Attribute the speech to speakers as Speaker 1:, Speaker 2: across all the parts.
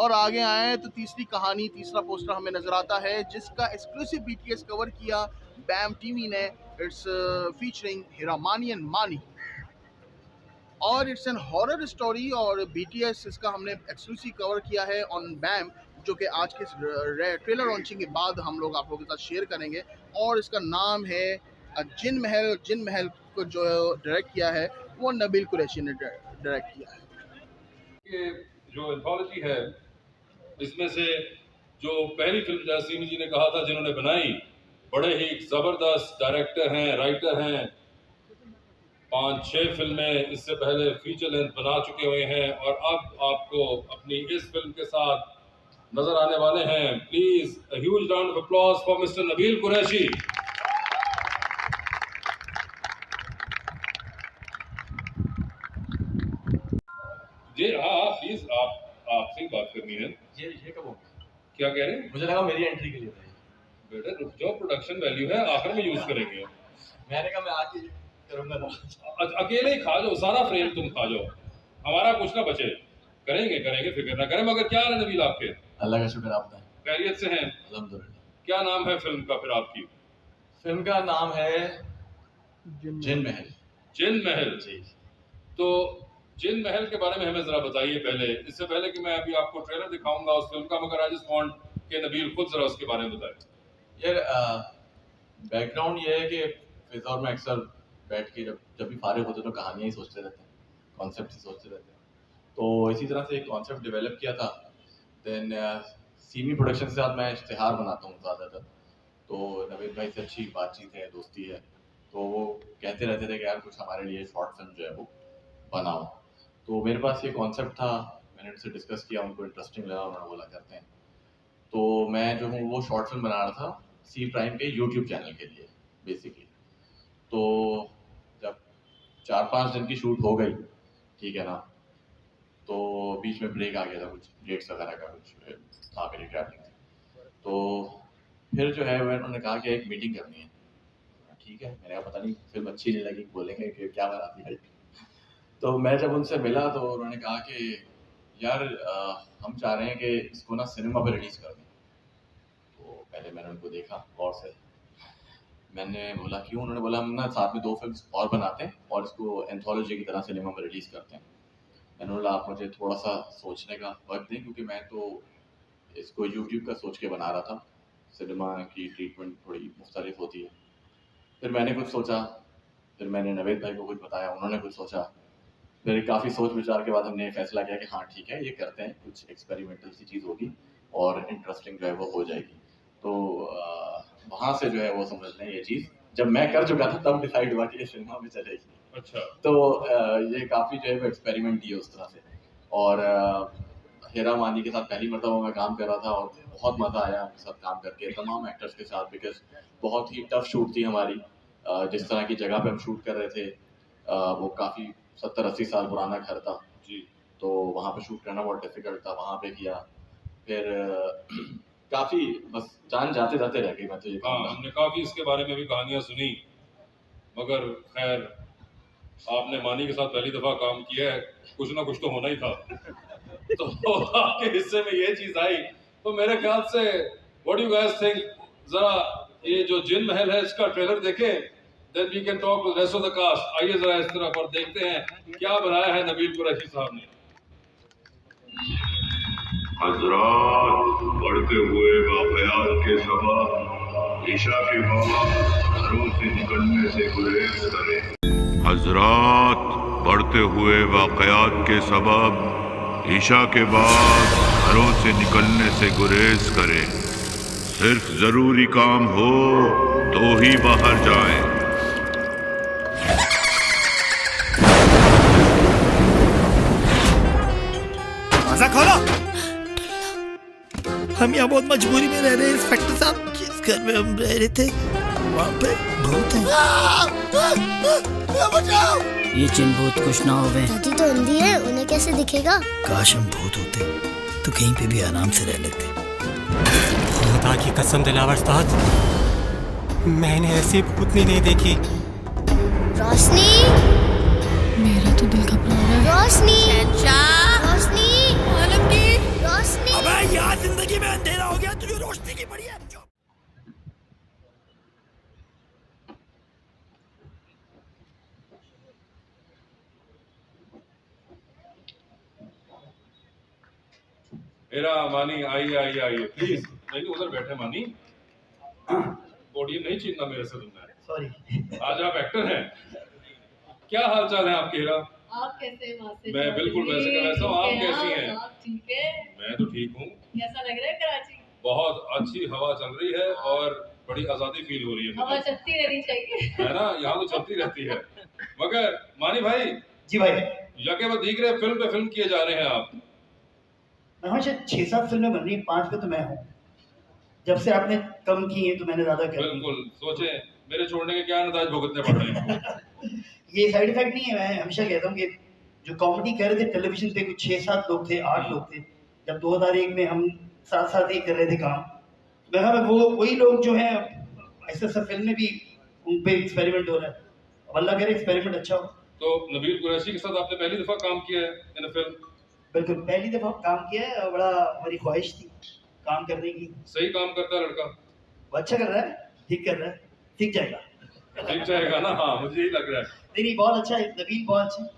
Speaker 1: और आगे आए तो तीसरी कहानी, तीसरा पोस्टर हमें नजर आता है जिसका एक्सक्लूसिव बीटीएस कवर किया बैम टीवी ने। इट्स फीचरिंग हिरामानी एंड मानी और इट्स एन हॉरर स्टोरी और बीटीएस इसका हमने एक्सक्लूसिव कवर किया है ऑन बैम, जो कि आज के ट्रेलर लॉन्चिंग के बाद हम लोग आप लोगों के साथ शेयर करेंगे। और इसका नाम है जिन महल। जिन महल को जो डायरेक्ट किया है वो नबील कुरैशी ने डायरेक्ट किया है।
Speaker 2: ये जो एंथोलॉजी है इसमें से जो पहली फिल्म जासीमी जी ने कहा था जिन्होंने बनाई, बड़े ही ज़बरदस्त डायरेक्टर हैं, राइटर हैं, 5-6 फिल्में इससे पहले फीचर लेंथ बना चुके हुए हैं और अब आपको अपनी इस फिल्म के साथ नजर आने वाले हैं। Please a huge round of applause for mister Nabeel Qureshi. जी हाँ, प्लीज आपसे बात करनी है।
Speaker 3: ये कब होगा?
Speaker 2: क्या कह रहे हैं?
Speaker 3: मुझे लगा मेरी एंट्री के लिए था।
Speaker 2: बेटा रुक जाओ, प्रोडक्शन वैल्यू है, आखिर में यूज करेंगे।
Speaker 3: मैंने कहा मैं आके करूंगा ना।
Speaker 2: अकेले ही खा जाओ, सारा फ्रेम तुम खा जाओ, हमारा कुछ ना बचे। करेंगे, फिक्र ना करें। मगर क्या हाल है नबील आपके?
Speaker 3: अल्लाह का शुक्र, आप बताएं।
Speaker 2: खैरियत से हैं?
Speaker 3: अल्हम्दुलिल्लाह।
Speaker 2: क्या नाम है फिल्म का फिर आपकी?
Speaker 3: फिल्म का नाम है जिन महल।
Speaker 2: जिन महल
Speaker 3: जी।
Speaker 2: तो जिन महल के बारे में हमें जरा बताइए पहले, इससे पहले कि मैं अभी आपको ट्रेलर दिखाऊंगा उस फिल्म का, मगर आई जस्ट वांट कि नबील खुद जरा उसके बारे में बताए।
Speaker 3: यार बैकग्राउंड ये है कि फिजा में अक्सर बैठ के जब भी फारिग होते हैं तो कहानियाँ ही सोचते रहते हैं, कॉन्सेप्ट ही सोचते रहते हैं। तो इसी तरह से एक कॉन्सेप्ट डेवलप किया था। देन सीमी प्रोडक्शन के साथ मैं इश्तिहार बनाता हूँ ज़्यादातर, तो नवीद भाई से अच्छी बातचीत है, दोस्ती है, तो वो कहते रहते थे कि यार कुछ हमारे लिए शॉर्ट फिल्म जो है वो बनाओ। तो मेरे पास ये कॉन्सेप्ट था, मैंने उनसे डिस्कस किया, उनको इंटरेस्टिंग लगा, उन्होंने बोला करते हैं। तो मैं जो हूँ वो शॉर्ट फिल्म बना रहा था सी प्राइम के यूट्यूब चैनल के लिए बेसिकली। तो जब 4-5 दिन की शूट हो गई, ठीक है ना, तो बीच में ब्रेक आ गया था, कुछ डेट्स वगैरह का कुछ था, मेरी ट्रैवलिंग। तो फिर जो है उन्होंने कहा कि एक मीटिंग करनी है। ठीक है, मैंने कहा पता नहीं फिल्म अच्छी नहीं लगी, बोलेंगे कि क्या बनाती है। तो मैं जब उनसे मिला तो उन्होंने कहा कि यार हम चाह रहे हैं कि इसको ना सिनेमा पे रिलीज़ कर दें। तो पहले मैंने उनको देखा गौर से, मैंने बोला क्यों? उन्होंने बोला हम ना साथ में 2 फिल्म्स और बनाते हैं और इसको एंथोलॉजी की तरह सिनेमा में रिलीज़ करते हैं। मैंने बोला आप मुझे थोड़ा सा सोचने का वक्त दें, क्योंकि मैं तो इसको यूट्यूब का सोच के बना रहा था, सिनेमा की ट्रीटमेंट थोड़ी मुख्तलिफ होती है। फिर मैंने कुछ सोचा, फिर मैंने नवेद भाई को कुछ बताया, उन्होंने कुछ सोचा, फिर काफ़ी सोच विचार के बाद हमने फैसला किया कि हाँ ठीक है, ये करते हैं, कुछ एक्सपेरिमेंटल सी चीज़ होगी और इंटरेस्टिंग जो है वो हो जाएगी। तो वहाँ से जो है वो समझ लें ये चीज़ जब मैं कर चुका था तब डिसाइड हुआ कि ये सिनेमा में चलेगी।
Speaker 2: अच्छा।
Speaker 3: तो ये काफ़ी जो है वो एक्सपेरिमेंट किए उस तरह से। और हेरा मानी के साथ पहली मरतबा मैं काम कर रहा था और बहुत मज़ा आया उनके साथ काम करके, तमाम एक्टर्स के साथ, बिकॉज बहुत ही टफ शूट थी हमारी। जिस तरह की जगह पे हम शूट कर रहे थे वो काफ़ी 70-80 साल पुराना घर था
Speaker 2: जी,
Speaker 3: तो वहाँ पे शूट करना बहुत डिफिकल्ट था, वहाँ पे किया। फिर काफ़ी बस जान जाते जाते रह गई मैं तो ये।
Speaker 2: हाँ, हमने काफ़ी इसके बारे में भी कहानियाँ सुनी, मगर खैर आपने मानी के साथ पहली दफ़ा काम किया है, कुछ ना कुछ तो होना ही था। तो आपके हिस्से में ये चीज़ आई, तो मेरे ख्याल से what do you guys think, ज़रा ये जो जिन महल है इसका ट्रेलर देखें, then we can talk with rest of the cast. आइए ज़रा इस तरफ और देखते हैं क्या बनाया है नबील कुरैशी साहब ने।
Speaker 4: हज़रात, बढ़ते हुए वाक़यात के सबब ईशा के बाद घरों से निकलने से गुरेज करें। हज़रात, बढ़ते हुए वाक़यात के सबब ईशा के बाद घरों से निकलने से गुरेज करें। सिर्फ ज़रूरी काम हो तो ही बाहर जाएं।
Speaker 5: खोलो। हम यहाँ बहुत मजबूरी में रह रहे हैं इंस्पेक्टर साहब। जिस घर में हम रह रहे थे वहाँ पे भूत है। बचाओ!
Speaker 6: ये जिन भूत कुछ ना होवे।
Speaker 7: दादी तो अंधी है, उन्हें कैसे दिखेगा?
Speaker 5: काश हम भूत होते तो कहीं पे भी आराम से रह लेते।
Speaker 8: खुदा की कसम दिलावर साहब, मैंने ऐसी भूतनी नहीं देखी।
Speaker 7: रोशनी,
Speaker 6: मेरा तो दिल घबरा रहा है।
Speaker 7: रोशनी,
Speaker 6: रोशनी,
Speaker 7: आलमगीर, रोशनी।
Speaker 2: हेरा मानी आइए आइए आइए प्लीज। नहीं उधर बैठे मानी, पोडियम नहीं छीनना मेरे से तुमने।
Speaker 9: सॉरी।
Speaker 2: आज आप एक्टर हैं। क्या हाल चाल है आपके हेरा?
Speaker 10: आप कैसे हैं वहाँ से?
Speaker 2: मैं बिल्कुल वैसे का वैसा हूँ, आप कैसी हैं?
Speaker 10: आप ठीक है?
Speaker 2: मैं तो ठीक हूँ।
Speaker 10: कैसा लग रहा है कराची?
Speaker 2: बहुत अच्छी हवा चल रही है और बड़ी आजादी फील हो रही है।
Speaker 10: हवा चलती रहनी चाहिए।
Speaker 2: है ना, यहाँ तो चलती रहती है। मगर मानी भाई।
Speaker 9: जी भाई।
Speaker 2: यके वो दिख रहे फिल्म पे फिल्म किए जा रहे हैं आप।
Speaker 9: मैं हमेशा 6-7 फिल्में बन रही, 5 पे तो मैं हूँ। जब से आपने कम की है तो मैंने ज्यादा कर दी।
Speaker 2: बिल्कुल सोचे मेरे छोड़ने के क्या नदाज भुगतने पड़ रहे हैं।
Speaker 9: ये साइड इफेक्ट नहीं है। मैं हमेशा कहता हूँ कि जो कॉमेडी कर रहे थे टेलीविजन पे कुछ 6-7 लोग थे, 8 लोग थे। जब 2001 में हम साथ ही कर रहे थे काम, मैं कहा वो वही लोग जो हैं ऐसे सब फिल्म में भी उन पे एक्सपेरिमेंट हो रहा है। अब अल्लाह करे एक्सपेरिमेंट अच्छा हो।
Speaker 2: तो नबील कुरैशी के साथ आपने पहली दफा काम किया है इन फिल्म?
Speaker 9: बिल्कुल पहली दफा काम किया है और बड़ा हमारी ख्वाहिश थी काम करने की।
Speaker 2: सही काम करता है लड़का?
Speaker 9: वो अच्छा कर रहा है, ठीक कर रहा है, सीख जाएगा।
Speaker 2: सीख जाएगा ना? हाँ मुझे यही लग रहा है।
Speaker 9: नहीं बहुत अच्छा है, नबील बहुत अच्छा है।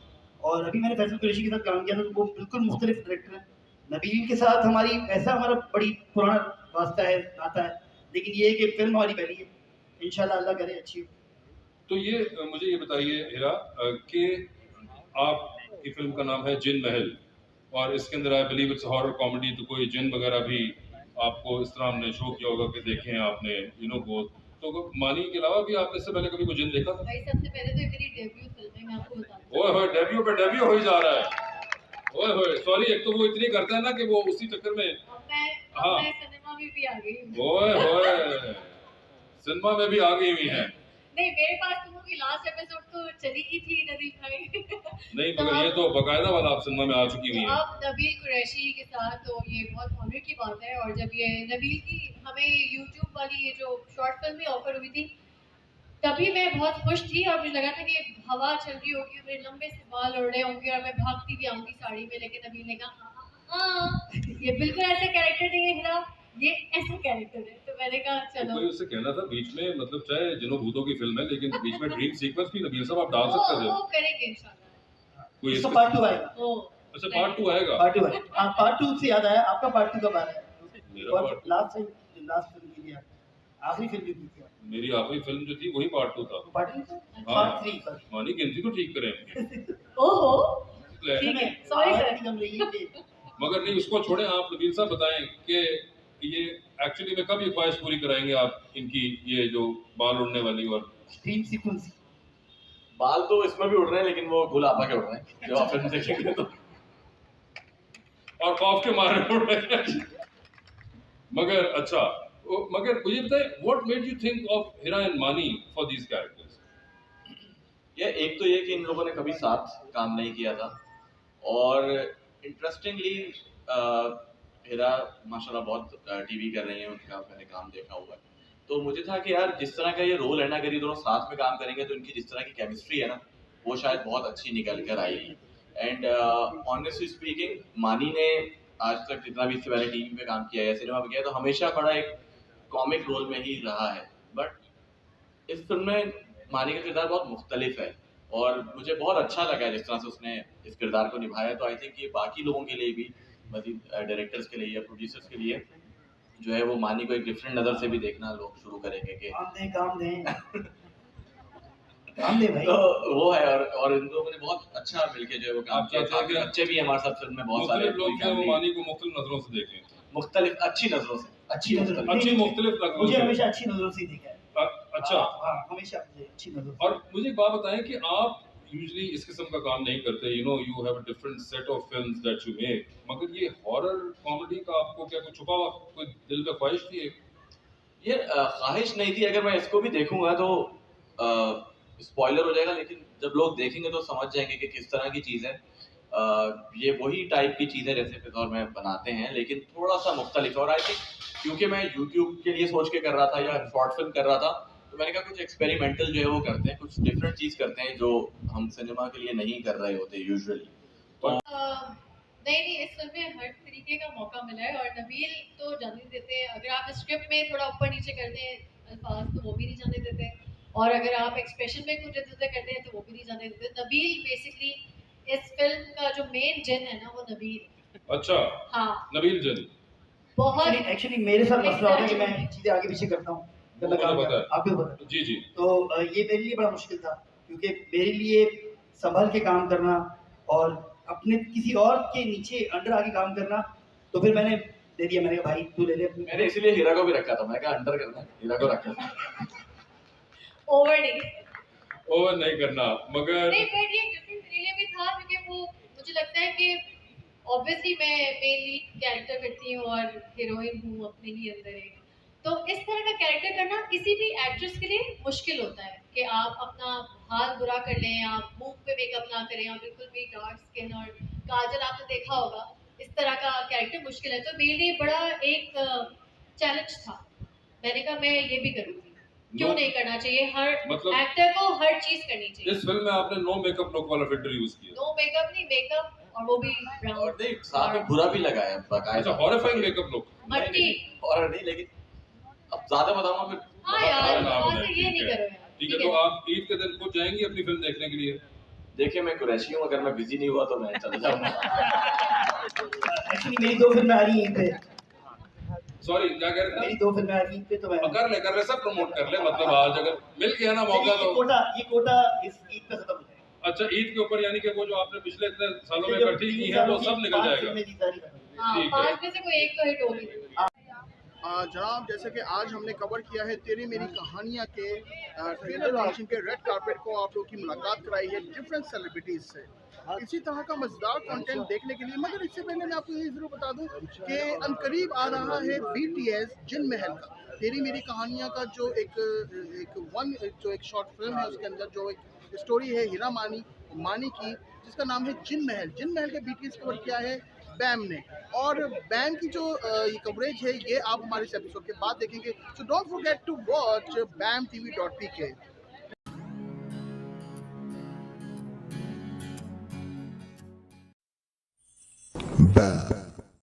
Speaker 9: और अभी मैंने फैसल कुरैशी के साथ काम किया था तो वो बिल्कुल मुख्तलिफ डायरेक्टर है। नबील के साथ हमारा बड़ी पुराना वास्ता है, नाता है, लेकिन ये है कि फिल्म हमारी पहली है। इंशाल्लाह अल्लाह करे अच्छी हो।
Speaker 2: तो ये मुझे ये बताइए हेरा कि आपकी फिल्म का नाम है जिन महल और इसके अंदर I believe it's horror comedy, तो कोई जिन वगैरह भी आपको इस तरह हमने शो किया होगा कि देखे हैं आपने बोथ। तो मानी के अलावा भी आपने इससे पहले कभी कोई जिन देखा था?
Speaker 10: भाई सबसे पहले तो ये मेरी डेब्यू फिल्म है, मैं आपको बता दूं।
Speaker 2: ओए होए डेब्यू पे डेब्यू हो ही जा रहा है। ओए होए सॉरी, एक तो वो इतनी करता है ना कि वो उसी चक्कर में
Speaker 10: मैं सिनेमा में भी आ गई हूँ।
Speaker 2: ओए होए सिनेमा में भी आ गई हुई है।
Speaker 10: नहीं मेरे पास तो मूवी लास्ट एपिसोड तो चली ही थी नदीम भाई।
Speaker 2: नहीं मगर ये तो बकायदा वाला आप सिनेमा में आ चुकी हुई है।
Speaker 10: अब नबील कुरैशी के साथ तो ये बहुत ऑनर की बात है। और जब ये नबील की हमें यूट्यूब वाली ये जो शॉर्ट फिल्म भी ऑफर हुई थी तभी मैं बहुत खुश थी और मुझे लगा था कि हवा चल रही होगी, मेरे लंबे से बाल उड़ रहे होंगे और मैं भागती भी आऊंगी साड़ी में। लेकिन नबील ने कहा ये बिल्कुल ऐसा कैरेक्टर नहीं है हिरा, ये ऐसा कैरेक्टर है। तो मैंने कहा चलो।
Speaker 2: कोई उससे कहना था बीच में, मतलब चाहे जिनों भूतों की फिल्म है लेकिन बीच में ड्रीम सीक्वेंस भी नबील साहब आप डाल सकते थे।
Speaker 10: वो करेंगे इंशाल्लाह।
Speaker 2: कोई
Speaker 9: इसका पार्ट 2 आएगा।
Speaker 2: अच्छा पार्ट 2 आएगा?
Speaker 9: पार्ट 2 आएगा। पार्ट 2 से याद आया, आपका पार्ट 2 कब आ रहा है?
Speaker 2: मेरा पार्ट
Speaker 9: लास्ट फिल्म की थी, आखिरी फिल्म जो की थी।
Speaker 2: मेरी आखिरी फिल्म जो थी वही पार्ट 2 था।
Speaker 9: पार्ट 3
Speaker 2: हाँ।
Speaker 9: 3 सर।
Speaker 2: मानी गिनती तो ठीक करें।
Speaker 10: ओहो
Speaker 2: ले।
Speaker 10: ठीक है सॉरी सर।
Speaker 2: मगर नहीं उसको छोड़े, आप नबील साहब बताएं कि ये एक्चुअली में कब ये ख्वाहिश पूरी कराएंगे आप इनकी, ये जो बाल उड़ने वाली और
Speaker 9: ड्रीम सीक्वेंस?
Speaker 3: बाल तो इसमें भी उड़ रहे हैं लेकिन वो गुल आपा के उड़ रहे हैं जो आप फिल्म देखेंगे तो।
Speaker 2: और खौफ के मारे उड़ रहे हैं। मगर अच्छा मगर मुझे बताएं what made you think of Hira and मानी फॉर दीज कैरेक्टर्स?
Speaker 3: ये एक तो ये कि इन लोगों ने कभी साथ काम नहीं किया था और इंटरेस्टिंगली हिरा माशाल्लाह बहुत टीवी कर रही हैं, उनका मैंने काम देखा हुआ है। तो मुझे था कि यार जिस तरह का ये रोल है ना, अगर ये दोनों साथ में काम करेंगे तो इनकी जिस तरह की केमिस्ट्री है ना वो शायद बहुत अच्छी निकल कर आएगी। एंड ऑनेस्टली स्पीकिंग मानी ने आज तक जितना भी इससे पहले टीवी पे काम किया है, सिनेमा में किया है, तो हमेशा बड़ा एक कॉमिक रोल में ही रहा है। बट इस फिल्म में मानी का किरदार बहुत मुख्तलिफ है और मुझे बहुत अच्छा लगा जिस तरह से उसने इस किरदार को निभाया। तो आई थिंक ये बाकी लोगों के लिए भी, मजीद डायरेक्टर्स के लिए या प्रोड्यूसर्स के लिए जो है वो मानी को एक डिफरेंट नज़र से भी देखना लोग शुरू करेंगे कि
Speaker 9: काम दे भाई।
Speaker 3: तो वो है और इन लोगों ने बहुत अच्छा मिलके जो है वो काम किया। काफी बच्चे भी हमारे साथ फिल्म में बहुत सारे
Speaker 2: लोग हैं वो मानी को मुख्तलिफ नजरों से देखें,
Speaker 3: मुख्तलिफ अच्छी नजरों से,
Speaker 9: अच्छी नजर
Speaker 2: अच्छी मुख्तलिफ नजरों
Speaker 9: मुझे
Speaker 2: से।
Speaker 9: हमेशा अच्छी नजरों से देखा है।
Speaker 2: अच्छा
Speaker 9: हाँ हमेशा अच्छी नजर।
Speaker 2: और मुझे एक बात बताएं कि आप यूजुअली इस किस्म का काम नहीं करते, you have a different set of films that you make, मगर ये हॉरर कॉमेडी का आपको क्या कुछ छुपा हुआ कोई दिल में ख्वाहिश थी?
Speaker 3: ये ख्वाहिश नहीं थी। अगर मैं इसको भी देखूंगा तो स्पॉइलर हो जाएगा, लेकिन जब लोग देखेंगे तो समझ जाएंगे कि किस तरह की चीज़ है। ये वही टाइप की चीज़ है जैसे फिर और मैं बनाते हैं, लेकिन थोड़ा सा मुख्तलिफ। और आई थिंक क्योंकि मैं यूट्यूब के लिए सोच के कर रहा था या शॉर्ट फिल्म कर रहा था, तो मैंने कहा कुछ एक्सपेरिमेंटल जो है वो करते हैं, कुछ डिफरेंट चीज़ करते हैं जो हम सिनेमा के लिए नहीं कर रहे होते यूजुअली।
Speaker 10: नहीं इस फिल्म में हर तरीके का मौका मिला है और नबील तो जाने देते हैं। अगर आप स्क्रिप्ट में थोड़ा ऊपर नीचे करते हैं अल्फाज तो वो भी नहीं जाने देते, और अगर आप एक्सप्रेशन में कुछ इधर करते हैं तो वो भी नहीं जाने देते। नबील बेसिकली इस फिल्म का जो मेन जिन है ना वो नबील,
Speaker 2: अच्छा,
Speaker 10: हाँ
Speaker 2: नबील जनी।
Speaker 10: बहुत
Speaker 9: एक्चुअली मेरे साथ मसला होता है कि मैं चीज़ें आगे पीछे करता हूँ जब मैं
Speaker 2: मुझे
Speaker 9: काम
Speaker 2: पता
Speaker 9: करता
Speaker 2: है।
Speaker 9: हूँ, आपको भी पता है।
Speaker 2: जी जी।
Speaker 9: तो ये मेरे लिए बड़ा मुश्किल था क्योंकि मेरे लिए संभल के काम करना और अपने किसी और के नीचे अंडर आके काम करना, तो फिर मैंने दे दिया, मैंने कहा भाई तू ले ले अपनी।
Speaker 3: मैंने इसीलिए हीरा को भी रखा था, मैं कहा अंडर करना है, हीरा को रखा था।
Speaker 10: ओवर नहीं
Speaker 2: ओवर नहीं करना, मगर
Speaker 10: नहीं, बट ये डिफरेंट मेरे लिए भी था क्योंकि वो मुझे लगता है कि ऑब्वियसली मैं मेन लीड कैरेक्टर करती हूँ और हीरोइन हूँ अपने ही अंदर एक, तो इस तरह का कैरेक्टर करना किसी भी एक्ट्रेस के लिए मुश्किल होता है कि आप अपना हाल बुरा कर लें, आप मुंह पे मेकअप ना करें, आप बिल्कुल भी डार्क स्किन और काजल आपने देखा होगा, इस तरह का कैरेक्टर मुश्किल है। तो मेरे लिए बड़ा एक चैलेंज था। मैंने कहा मैं ये भी करूँगी, क्यों नहीं करना चाहिए, हर
Speaker 2: मतलब
Speaker 10: एक्टर को हर चीज करनी चाहिए।
Speaker 2: इस फिल्म में आपने नो मेकअप लुक वाला फिल्टर यूज किया।
Speaker 10: नो मेकअप नहीं, मेकअप और वो भी
Speaker 3: और
Speaker 10: ब्राउन
Speaker 3: नहीं, साथ में बुरा भी लगाया है,
Speaker 2: अच्छा,
Speaker 3: बकायदा।
Speaker 2: Horrifying makeup look.
Speaker 10: मट्टी।
Speaker 3: और नहीं, लेकिन अब ज्यादा बताऊंगा फिर।
Speaker 10: हाँ यार, वहाँ से ये नहीं करो यार।
Speaker 2: ठीक है, तो आप ईद के दिन खुद जाएंगी अपनी फिल्म देखने के लिए?
Speaker 3: देखिए मैं कुरैशी हूँ, अगर मैं बिजी नहीं हुआ तो मैं चला जाऊंगा।
Speaker 9: एक्चुअली मेरी 2 फिल्में आ रही हैं ईद पे,
Speaker 2: सॉरी, क्या कह रहे
Speaker 9: मेरी
Speaker 2: थे?
Speaker 9: 2 फिल्में आ रही हैं ईद पे, तो मैं
Speaker 2: कर ले सब प्रमोट कर ले, मतलब आज अगर मिल गया ना मौका
Speaker 9: ये
Speaker 2: तो।
Speaker 9: कोटा इस ईद पे खत्म हो जाएगा।
Speaker 2: अच्छा, ईद के ऊपर यानी कि वो जो आपने पिछले इतने सालों में
Speaker 9: जो
Speaker 2: इकट्ठी की
Speaker 9: 3
Speaker 2: है वो
Speaker 9: सालों
Speaker 2: सब
Speaker 9: की
Speaker 2: निकल
Speaker 9: 5
Speaker 2: जाएगा।
Speaker 9: फिल्में थी, सारी खत्म हो जाएगी।
Speaker 10: हाँ,
Speaker 2: ठीक है।
Speaker 10: 5 में से कोई एक तो हिट होगी।
Speaker 1: जनाब, जैसे कि आज हमने कवर किया है तेरी मेरी कहानियाँ के ट्रेलर लॉन्चिंग के रेड कार्पेट को आप लोग की मुलाकात कराई है डिफरेंट सेलिब्रिटीज से। इसी तरह का मजेदार कंटेंट देखने के लिए, मगर इससे पहले मैं आपको ये जरूर बता दूं कि अनकरीब आ रहा है BTS जिन महल का तेरी मेरी कहानियाँ का जो एक शॉर्ट फिल्म है, उसके अंदर जो एक स्टोरी है हीरा मानी की, जिसका नाम है जिन महल के BTS कवर किया है बैम ने। और बैम की जो ये कवरेज है ये आप हमारे इस एपिसोड के बाद देखेंगे, so don't forget to watch bamtv.pk।
Speaker 5: BAM